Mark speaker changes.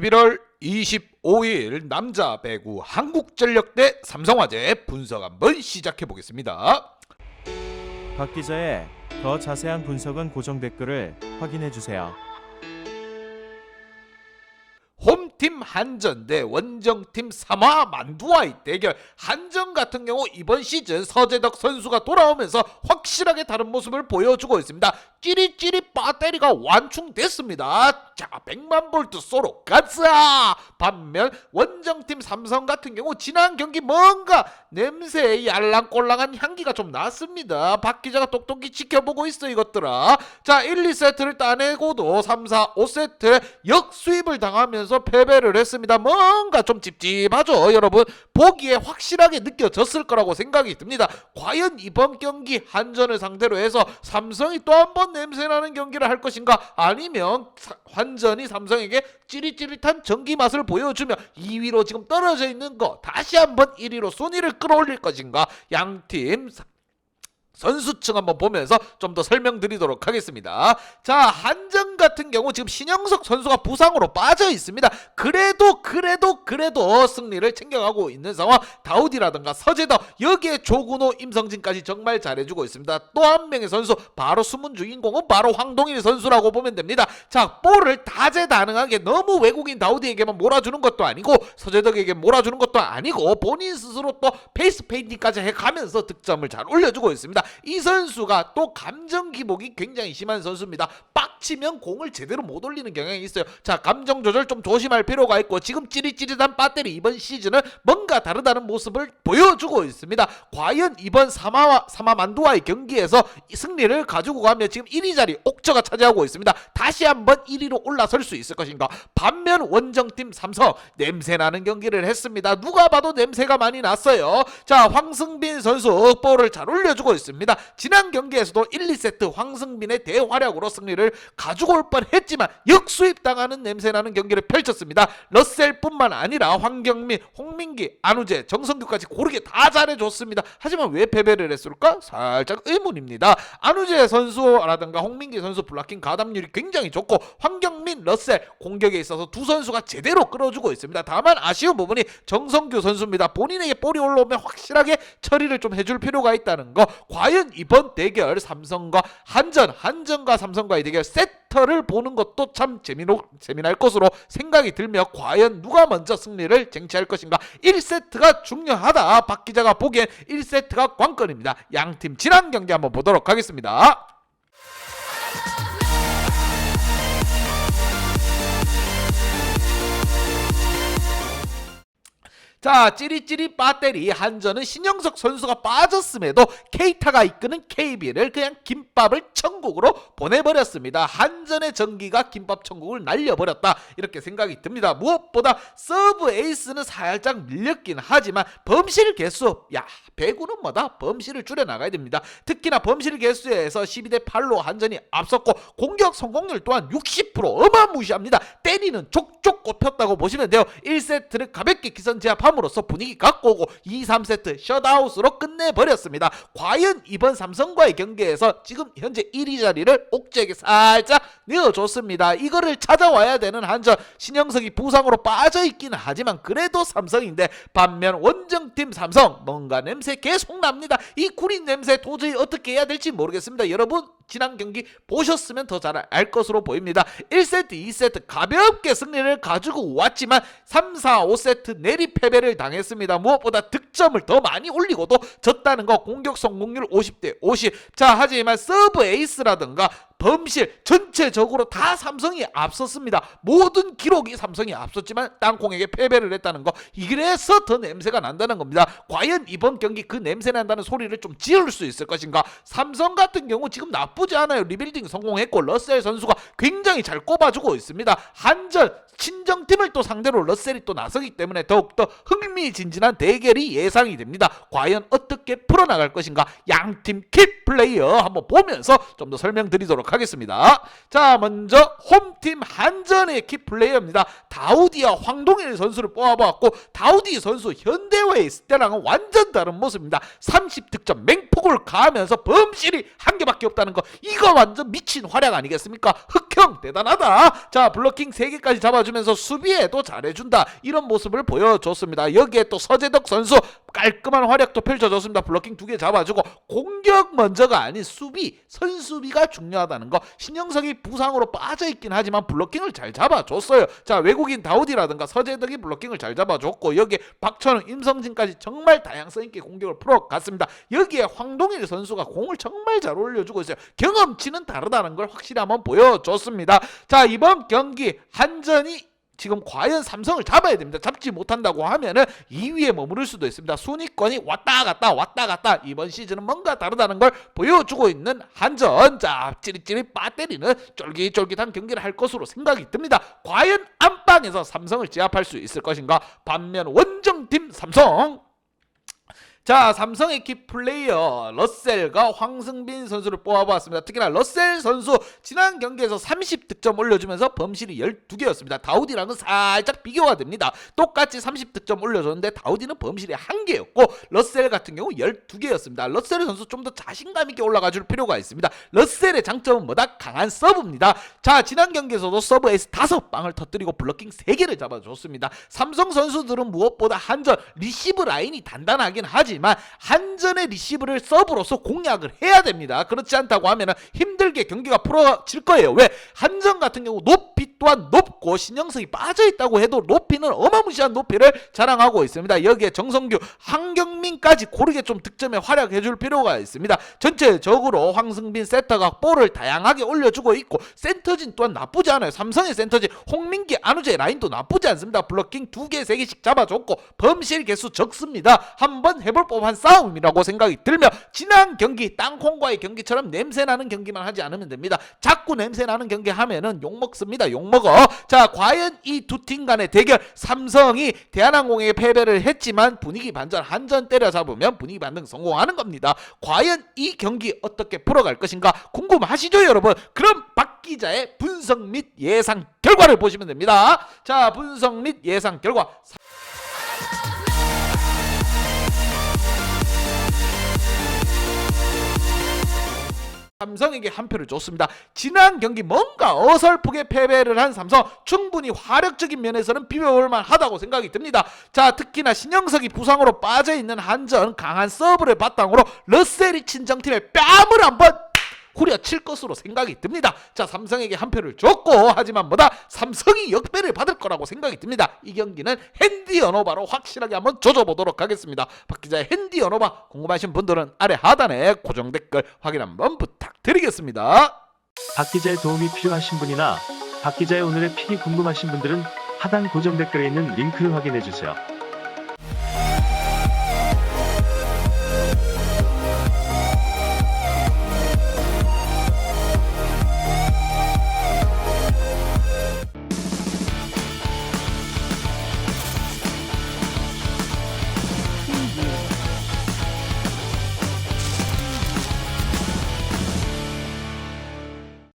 Speaker 1: 11월 25일 남자 배구 한국전력 대 삼성화재 분석 한번 시작해 보겠습니다.
Speaker 2: 박 기자의 더 자세한 분석은 고정 댓글을 확인해 주세요.
Speaker 1: 홈팀 한전 대 원정팀 삼화 만두와의 대결. 한전 같은 경우 이번 시즌 서재덕 선수가 돌아오면서 확실하게 다른 모습을 보여주고 있습니다. 찌릿찌릿 배터리가 완충됐습니다. 자, 100만 볼트 쏘로 가자. 반면 원정팀 삼성 같은 경우 지난 경기 뭔가 냄새에 알랑꼴랑한 향기가 좀 났습니다. 박 기자가 똑똑히 지켜보고 있어 이것들아. 자, 1, 2세트를 따내고도 3, 4, 5세트에 역수입을 당하면서 패배를 했습니다. 뭔가 좀 찝찝하죠 여러분. 보기에 확실하게 느껴졌을 거라고 생각이 듭니다. 과연 이번 경기 한전을 상대로 해서 삼성이 또 한 번 냄새나는 경기를 할 것인가, 아니면 한전이 삼성에게 찌릿찌릿한 전기 맛을 보여주며 2위로 지금 떨어져 있는 거 다시 한번 1위로 순위를 끌어올릴 것인가. 양팀 선수층 한번 보면서 좀 더 설명드리도록 하겠습니다. 자, 한전 같은 경우 지금 신영석 선수가 부상으로 빠져 있습니다. 그래도 승리를 챙겨가고 있는 상황. 다우디라든가 서재덕, 여기에 조근호, 임성진까지 정말 잘해주고 있습니다. 또 한 명의 선수, 바로 숨은 주인공은 바로 황동일 선수라고 보면 됩니다. 자, 볼을 다재다능하게 너무 외국인 다우디에게만 몰아주는 것도 아니고 서재덕에게 몰아주는 것도 아니고 본인 스스로 또 페이스 페인팅까지 해가면서 득점을 잘 올려주고 있습니다. 이 선수가 또 감정 기복이 굉장히 심한 선수입니다. 빡치면 공을 제대로 못 올리는 경향이 있어요. 자, 감정 조절 좀 조심할 필요가 있고, 지금 찌릿찌릿한 배터리 이번 시즌은 뭔가 다르다는 모습을 보여주고 있습니다. 과연 이번 삼화 만두와의 경기에서 승리를 가지고 가면 지금 1위 자리 옥저가 차지하고 있습니다. 다시 한번 1위로 올라설 수 있을 것인가. 반면 원정팀 삼성 냄새나는 경기를 했습니다. 누가 봐도 냄새가 많이 났어요. 자, 황승빈 선수 볼을 잘 올려주고 있습니다. 지난 경기에서도 1, 2세트 황승빈의 대활약으로 승리를 가지고 올 뻔했지만 역수입당하는 냄새나는 경기를 펼쳤습니다. 러셀뿐만 아니라 황경민, 홍민기, 안우재, 정성규까지 고르게 다 잘해줬습니다. 하지만 왜 패배를 했을까? 살짝 의문입니다. 안우재 선수라든가 홍민기 선수 블락킹 가담률이 굉장히 좋고, 황경민, 러셀 공격에 있어서 두 선수가 제대로 끌어주고 있습니다. 다만 아쉬운 부분이 정성규 선수입니다. 본인에게 볼이 올라오면 확실하게 처리를 좀 해줄 필요가 있다는 거. 과연 이번 대결 삼성과 한전과 삼성과의 대결 세터를 보는 것도 참 재미날 것으로 생각이 들며, 과연 누가 먼저 승리를 쟁취할 것인가. 1세트가 중요하다. 박 기자가 보기엔 1세트가 관건입니다. 양팀 지난 경기 한번 보도록 하겠습니다. 자, 찌릿찌릿 배터리 한전은 신영석 선수가 빠졌음에도 케이타가 이끄는 KB를 그냥 김밥을 천국으로 보내버렸습니다. 한전의 전기가 김밥 천국을 날려버렸다, 이렇게 생각이 듭니다. 무엇보다 서브 에이스는 살짝 밀렸긴 하지만 범실 개수, 배구는 뭐다? 범실을 줄여나가야 됩니다. 특히나 범실 개수에서 12대 8로 한전이 앞섰고, 공격 성공률 또한 60% 어마무시합니다. 때리는 족족 꼽혔다고 보시면 돼요. 1세트를 가볍게 기선 제압함으로써 분위기 갖고 오고 2, 3세트 셧아웃으로 끝내버렸습니다. 과연 이번 삼성과의 경기에서 지금 현재 1위 자리를 옥저에게 살짝 내어줬습니다. 이거를 찾아와야 되는 한전, 신영석이 부상으로 빠져있긴 하지만 그래도 삼성인데, 반면 원정팀 삼성 뭔가 냄새 계속 납니다. 이 구린 냄새 도저히 어떻게 해야 될지 모르겠습니다. 여러분 지난 경기 보셨으면 더 잘 알 것으로 보입니다. 1세트, 2세트 가볍게 승리를 가지고 왔지만 3, 4, 5세트 내리 패배를 당했습니다. 무엇보다 득점을 더 많이 올리고도 졌다는 거. 공격 성공률 50대 50. 자, 하지만 서브 에이스라든가 범실 전체적으로 다 삼성이 앞섰습니다. 모든 기록이 삼성이 앞섰지만 땅콩에게 패배를 했다는 거. 이래서 더 냄새가 난다는 겁니다. 과연 이번 경기 그 냄새 난다는 소리를 좀 지을 수 있을 것인가. 삼성 같은 경우 지금 나쁘지 않아요. 리빌딩 성공했고 러셀 선수가 굉장히 잘 꼽아주고 있습니다. 한전 친정팀을 또 상대로 러셀이 또 나서기 때문에 더욱더 흥미진진한 대결이 예상이 됩니다. 과연 어떻게 풀어나갈 것인가. 양팀 킥플레이어 한번 보면서 좀 더 설명드리도록 하겠습니다. 자, 먼저 홈팀 한전의 킥플레이어입니다. 다우디와 황동일 선수를 뽑아봤고, 다우디 선수 현대화에 있을 때랑은 완전 다른 모습입니다. 30득점 맹폭을 가하면서 범실이 한 개밖에 없다는 거. 이거 완전 미친 활약 아니겠습니까? 흑형 삼성 대단하다. 자, 블로킹 3개까지 잡아주면서 수비에도 잘해준다. 이런 모습을 보여줬습니다. 여기에 또 서재덕 선수 깔끔한 활약도 펼쳐줬습니다. 블로킹 2개 잡아주고 공격 먼저가 아닌 수비, 선수비가 중요하다는 거. 신영석이 부상으로 빠져있긴 하지만 블로킹을 잘 잡아줬어요. 자, 외국인 다우디라든가 서재덕이 블로킹을 잘 잡아줬고 여기에 박천웅, 임성진까지 정말 다양성 있게 공격을 풀어갔습니다. 여기에 황동일 선수가 공을 정말 잘 올려주고 있어요. 경험치는 다르다는 걸 확실히 한번 보여줬습니다. 자, 이번 경기 한전이 지금 과연 삼성을 잡아야 됩니다. 잡지 못한다고 하면은 2위에 머무를 수도 있습니다. 순위권이 왔다 갔다 이번 시즌은 뭔가 다르다는 걸 보여주고 있는 한전. 자, 찌릿찌릿 빠때리는 쫄깃쫄깃한 경기를 할 것으로 생각이 듭니다. 과연 안방에서 삼성을 제압할 수 있을 것인가? 반면 원정팀 삼성, 자, 삼성의 키플레이어 러셀과 황승빈 선수를 뽑아봤습니다. 특히나 러셀 선수 지난 경기에서 30득점 올려주면서 범실이 12개였습니다. 다우디랑은 살짝 비교가 됩니다. 똑같이 30득점 올려줬는데 다우디는 범실이 1개였고 러셀 같은 경우 12개였습니다. 러셀 선수 좀 더 자신감 있게 올라가줄 필요가 있습니다. 러셀의 장점은 뭐다? 강한 서브입니다. 자, 지난 경기에서도 서브 에이스 5방을 터뜨리고 블로킹 3개를 잡아줬습니다. 삼성 선수들은 무엇보다 한전 리시브 라인이 단단하긴 하지만 한전의 리시브를 서브로서 공략을 해야 됩니다. 그렇지 않다고 하면 힘들게 경기가 풀어질 거예요. 왜? 한전 같은 경우 높이 또한 높고 신영석이 빠져있다고 해도 높이는 어마무시한 높이를 자랑하고 있습니다. 여기에 정성규, 한경민까지 고르게 좀 득점에 활약해줄 필요가 있습니다. 전체적으로 황승빈 세터가 볼을 다양하게 올려주고 있고 센터진 또한 나쁘지 않아요. 삼성의 센터진 홍민기, 안우재 라인도 나쁘지 않습니다. 블로킹 2개, 3개씩 잡아줬고 범실 개수 적습니다. 한번 해볼 법한 싸움이라고 생각이 들며 지난 경기 땅콩과의 경기처럼 냄새나는 경기만 하지 않으면 됩니다. 자꾸 냄새나는 경기 하면은 욕먹습니다. 욕먹어. 자, 과연 이 두 팀 간의 대결, 삼성이 대한항공에게 패배를 했지만 분위기 반전, 한전 때려잡으면 분위기 반등 성공하는 겁니다. 과연 이 경기 어떻게 풀어갈 것인가 궁금하시죠, 여러분? 그럼 박 기자의 분석 및 예상 결과를 보시면 됩니다. 자, 분석 및 예상 결과. 삼성에게 한 표를 줬습니다. 지난 경기 뭔가 어설프게 패배를 한 삼성, 충분히 화력적인 면에서는 비벼볼만 하다고 생각이 듭니다. 자, 특히나 신영석이 부상으로 빠져있는 한전, 강한 서브를 바탕으로 러셀이 친정팀의 뺨을 한번 후려칠 것으로 생각이 듭니다. 자, 삼성에게 한 표를 줬고 하지만 뭐다? 삼성이 역배를 받을 거라고 생각이 듭니다. 이 경기는 핸디 언어바로 확실하게 한번 조져보도록 하겠습니다. 박 기자의 핸디 언어바 궁금하신 분들은 아래 하단에 고정 댓글 확인 한번 부탁드리겠습니다.
Speaker 3: 박 기자의 도움이 필요하신 분이나 박 기자의 오늘의 픽이 궁금하신 분들은 하단 고정 댓글에 있는 링크를 확인해 주세요.